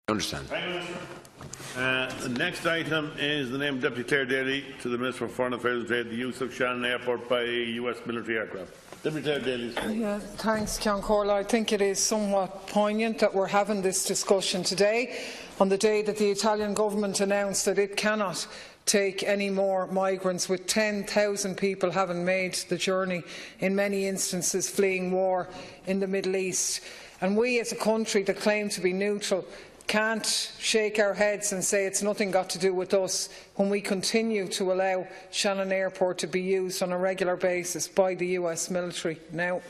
Understand. The next item is the name of Deputy Clare Daly to the Minister for Foreign Affairs and Trade, the use of Shannon Airport by US military aircraft. Deputy Clare Daly. Yeah, thanks, Ceann Comhairle. I think it is somewhat poignant that we're having this discussion today on the day that the Italian government announced that it cannot take any more migrants, with 10,000 people having made the journey, in many instances fleeing war in the Middle East. And we, as a country that claim to be neutral, can't shake our heads and say it's nothing got to do with us when we continue to allow Shannon Airport to be used on a regular basis by the US military. Now,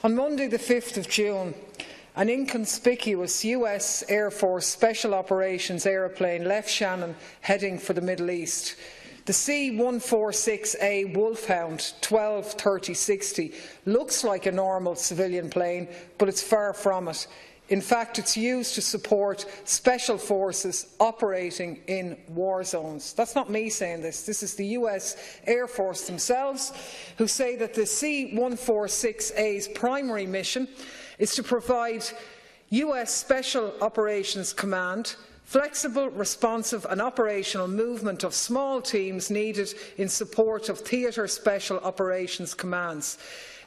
on Monday the 5th of June, an inconspicuous US Air Force Special Operations aeroplane left Shannon heading for the Middle East. The C-146A Wolfhound 12-3060 looks like a normal civilian plane, but it's far from it. In fact, it's used to support special forces operating in war zones. That's not me saying this. This is the US Air Force themselves, who say that the C-146A's primary mission is to provide US Special Operations Command flexible, responsive and operational movement of small teams needed in support of Theatre Special Operations Commands.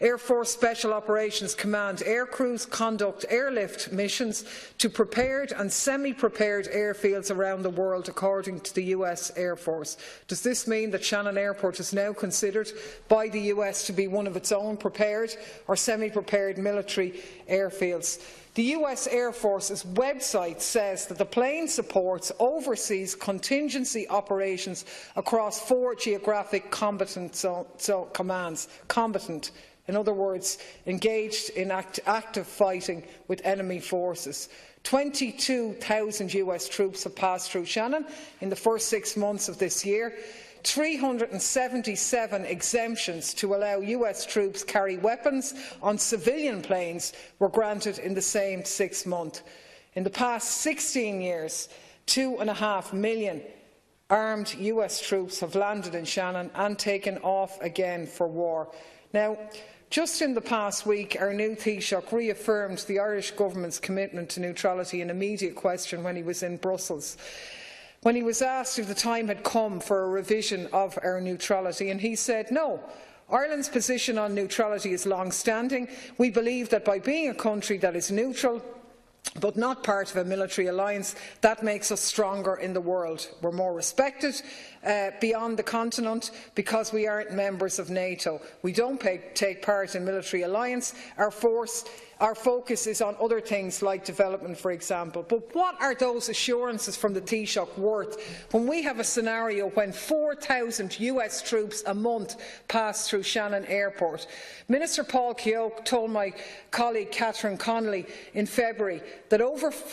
Air Force Special Operations Command aircrews conduct airlift missions to prepared and semi-prepared airfields around the world, according to the US Air Force. Does this mean that Shannon Airport is now considered by the US to be one of its own prepared or semi-prepared military airfields? The US Air Force's website says that the plane supports overseas contingency operations across 4 geographic combatant commands. Combatant, in other words, engaged in active fighting with enemy forces. 22,000 US troops have passed through Shannon in the first 6 months of this year. 377 exemptions to allow US troops carry weapons on civilian planes were granted in the same 6 months. In the past 16 years, 2.5 million armed US troops have landed in Shannon and taken off again for war. Now, just in the past week, our new Taoiseach reaffirmed the Irish Government's commitment to neutrality in a media question when he was in Brussels, when he was asked if the time had come for a revision of our neutrality, and he said no. Ireland's position on neutrality is long-standing. We believe that by being a country that is neutral but not part of a military alliance, that makes us stronger in the world. We're more respected beyond the continent because we aren't members of NATO. We don't take part in military alliance. Our focus is on other things like development, for example. But what are those assurances from the Taoiseach worth when we have a scenario when 4,000 US troops a month pass through Shannon Airport? Minister Paul Keogh told my colleague Catherine Connolly in February that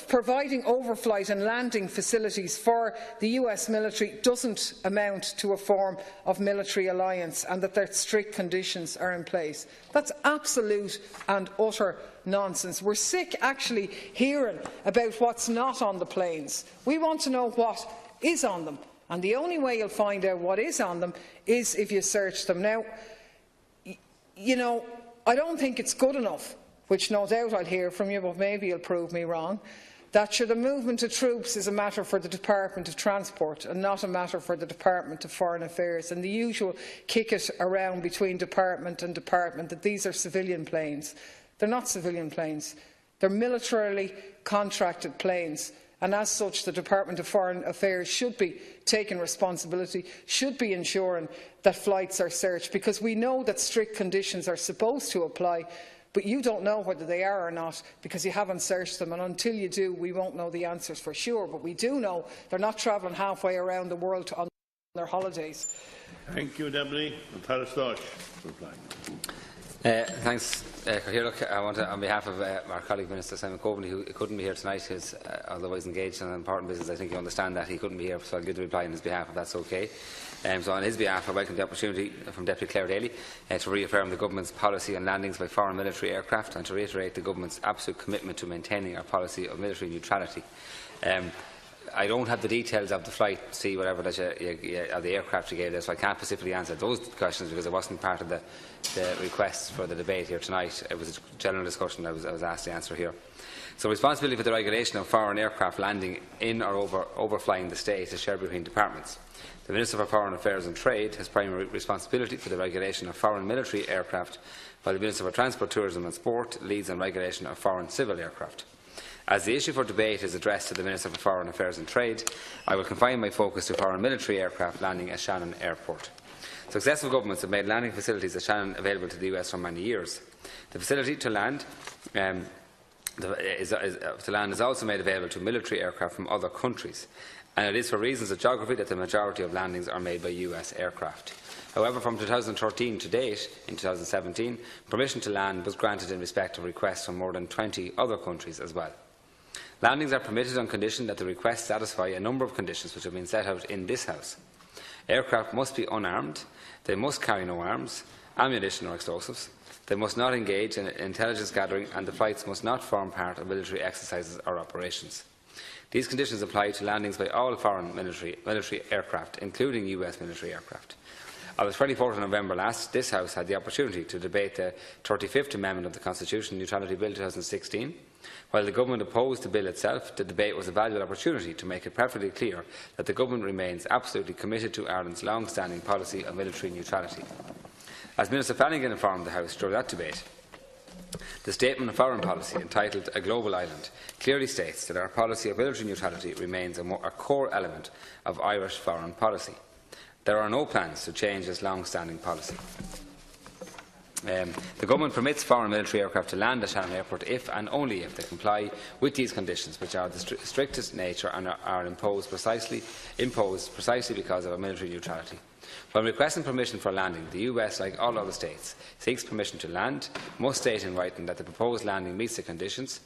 providing overflight and landing facilities for the US military doesn't amount to a form of military alliance and that strict conditions are in place. That's absolute and utter nonsense. We're sick actually hearing about what's not on the planes. We want to know what is on them, and the only way you'll find out what is on them is if you search them. Now, you know, I don't think it's good enough, which no doubt I'll hear from you, but maybe you'll prove me wrong, that the movement of troops is a matter for the Department of Transport and not a matter for the Department of Foreign Affairs, and the usual kick it around between department and department that these are civilian planes. They're not civilian planes. They're militarily contracted planes, and as such the Department of Foreign Affairs should be taking responsibility, should be ensuring that flights are searched, because we know that strict conditions are supposed to apply, but you don't know whether they are or not because you haven't searched them, and until you do, we won't know the answers for sure. But we do know they're not travelling halfway around the world on their holidays. Thank you, Deputy. Thanks, Cathaoirleach. I want to, on behalf of our colleague Minister Simon Coveney, who couldn't be here tonight, although he's engaged in an important business, I think you understand that he couldn't be here, so I'll give the reply on his behalf if that's okay. So on his behalf, I welcome the opportunity from Deputy Clare Daly to reaffirm the Government's policy on landings by foreign military aircraft and to reiterate the Government's absolute commitment to maintaining our policy of military neutrality. I don't have the details of the flight, see whatever that of the aircraft you gave there, so I can't specifically answer those questions because it wasn't part of the request for the debate here tonight. It was a general discussion I was asked to answer here. So responsibility for the regulation of foreign aircraft landing in or overflying the state is shared between departments. The Minister for Foreign Affairs and Trade has primary responsibility for the regulation of foreign military aircraft, while the Minister for Transport, Tourism and Sport leads on regulation of foreign civil aircraft. As the issue for debate is addressed to the Minister for Foreign Affairs and Trade, I will confine my focus to foreign military aircraft landing at Shannon Airport. Successive governments have made landing facilities at Shannon available to the US for many years. The facility to land is also made available to military aircraft from other countries, and it is for reasons of geography that the majority of landings are made by US aircraft. However, from 2013 to date, in 2017, permission to land was granted in respect of requests from more than 20 other countries as well. Landings are permitted on condition that the requests satisfy a number of conditions which have been set out in this House. Aircraft must be unarmed, they must carry no arms, ammunition or explosives, they must not engage in intelligence gathering, and the flights must not form part of military exercises or operations. These conditions apply to landings by all foreign military aircraft, including US military aircraft. On the 24th of November last, this House had the opportunity to debate the 35th Amendment of the Constitution Neutrality Bill 2016. While the Government opposed the bill itself, the debate was a valuable opportunity to make it perfectly clear that the Government remains absolutely committed to Ireland's long-standing policy of military neutrality. As Minister Flanagan informed the House during that debate, the Statement of Foreign Policy, entitled A Global Island, clearly states that our policy of military neutrality remains a core element of Irish foreign policy. There are no plans to change this long-standing policy. The Government permits foreign military aircraft to land at Shannon Airport if and only if they comply with these conditions, which are the strictest nature and are imposed precisely because of our military neutrality. When requesting permission for landing, the US, like all other states, seeks permission to land, must state in writing that the proposed landing meets the conditions.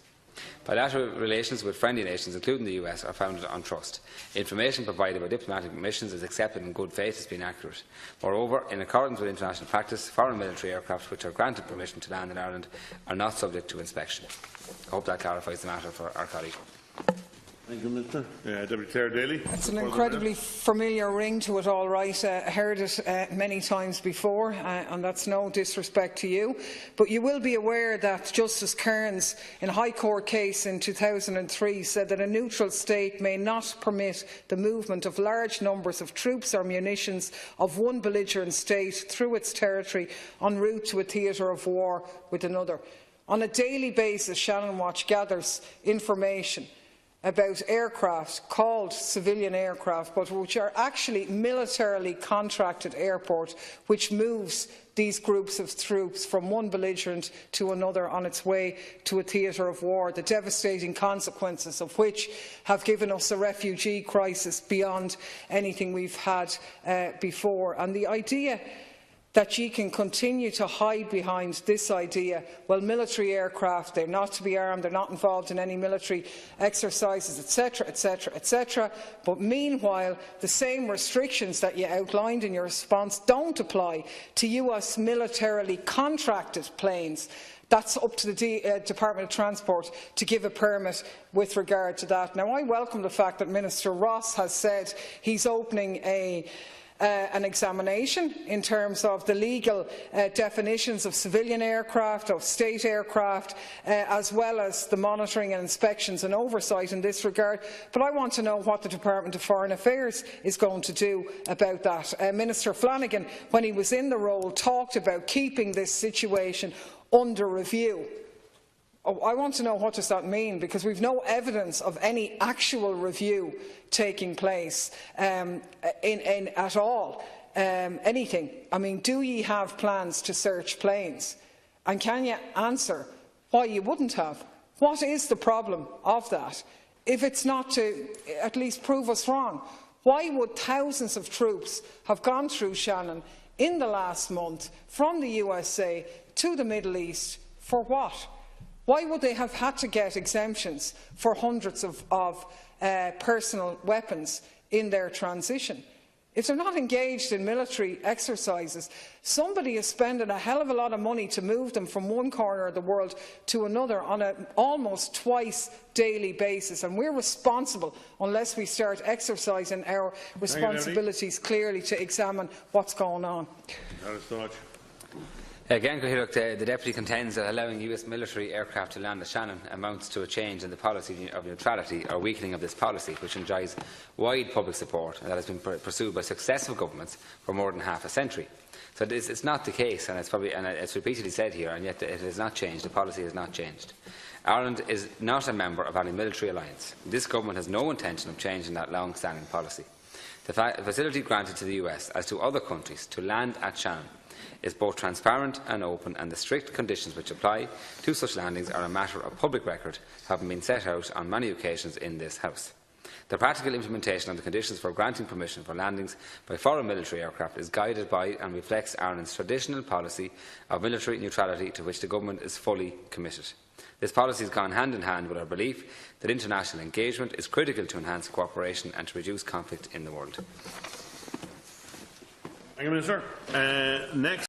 Bilateral relations with friendly nations, including the US, are founded on trust. Information provided by diplomatic missions is accepted in good faith has been accurate. Moreover, in accordance with international practice, foreign military aircraft which are granted permission to land in Ireland are not subject to inspection. I hope that clarifies the matter for our colleague. Thank you, Minister. Deputy Clare Daly. It's an incredibly familiar ring to it, all right. I heard it many times before, and that's no disrespect to you. But you will be aware that Justice Kearns, in a High Court case in 2003, said that a neutral state may not permit the movement of large numbers of troops or munitions of one belligerent state through its territory en route to a theatre of war with another. On a daily basis, Shannon Watch gathers information about aircraft called civilian aircraft, but which are actually militarily contracted airport, which moves these groups of troops from one belligerent to another on its way to a theatre of war, the devastating consequences of which have given us a refugee crisis beyond anything we've had before. And the idea that you can continue to hide behind this idea, well, military aircraft, they're not to be armed, they're not involved in any military exercises, etc., etc., etc. But meanwhile, the same restrictions that you outlined in your response don't apply to US militarily contracted planes. That's up to the Department of Transport to give a permit with regard to that. Now, I welcome the fact that Minister Ross has said he's opening an examination in terms of the legal definitions of civilian aircraft, of state aircraft, as well as the monitoring and inspections and oversight in this regard. But I want to know what the Department of Foreign Affairs is going to do about that. Minister Flanagan, when he was in the role, talked about keeping this situation under review. I want to know what does that mean, because we've no evidence of any actual review taking place at all. Anything. I mean, do ye have plans to search planes? And can you answer why you wouldn't have? What is the problem of that? If it's not to at least prove us wrong, why would thousands of troops have gone through Shannon in the last month from the USA to the Middle East? For what? Why would they have had to get exemptions for hundreds of personal weapons in their transition? If they're not engaged in military exercises, somebody is spending a hell of a lot of money to move them from one corner of the world to another on an almost twice daily basis, and we're responsible unless we start exercising our responsibilities clearly to examine what's going on. Again, the Deputy contends that allowing US military aircraft to land at Shannon amounts to a change in the policy of neutrality or weakening of this policy, which enjoys wide public support and that has been pursued by successive governments for more than half a century. So it's not the case, and it's repeatedly said here, and yet it has not changed. The policy has not changed. Ireland is not a member of any military alliance. This government has no intention of changing that long-standing policy. The facility granted to the US, as to other countries, to land at Shannon is both transparent and open, and the strict conditions which apply to such landings are a matter of public record, having been set out on many occasions in this House. The practical implementation of the conditions for granting permission for landings by foreign military aircraft is guided by and reflects Ireland's traditional policy of military neutrality, to which the Government is fully committed. This policy has gone hand in hand with our belief that international engagement is critical to enhance cooperation and to reduce conflict in the world. Thank you, Minister. Next.